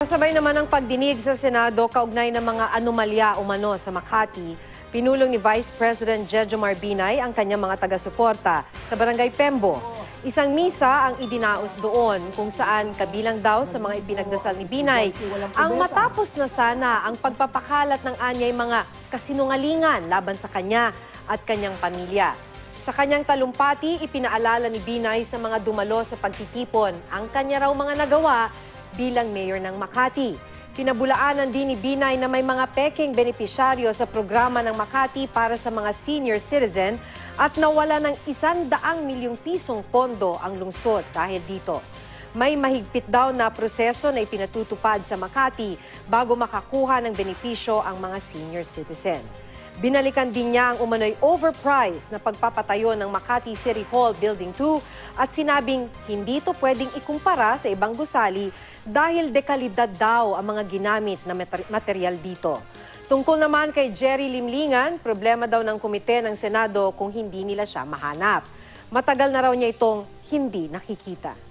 Kasabay naman ang pagdinig sa Senado kaugnay ng mga anomalya umano sa Makati, pinulong ni Vice President Jejomar Binay ang kanyang mga taga-suporta sa Barangay Pembo. Isang misa ang idinaos doon kung saan kabilang daw sa mga ipinagdasal ni Binay ang matapos na sana ang pagpapakalat ng anyay mga kasinungalingan laban sa kanya at kanyang pamilya. Sa kanyang talumpati, ipinaalala ni Binay sa mga dumalo sa pagtitipon ang kanya raw mga nagawa bilang mayor ng Makati. Pinabulaanan din ni Binay na may mga peking benepisyaryo sa programa ng Makati para sa mga senior citizen at nawala ng 100 milyong pisong pondo ang lungsod dahil dito. May mahigpit daw na proseso na ipinatutupad sa Makati bago makakuha ng benepisyo ang mga senior citizen. Binalikan din niya ang umano'y overpriced na pagpapatayo ng Makati City Hall Building 2 at sinabing hindi ito pwedeng ikumpara sa ibang gusali dahil dekalidad daw ang mga ginamit na material dito. Tungkol naman kay Jerry Limlingan, problema daw ng komite ng Senado kung hindi nila siya mahanap. Matagal na raw niya itong hindi nakikita.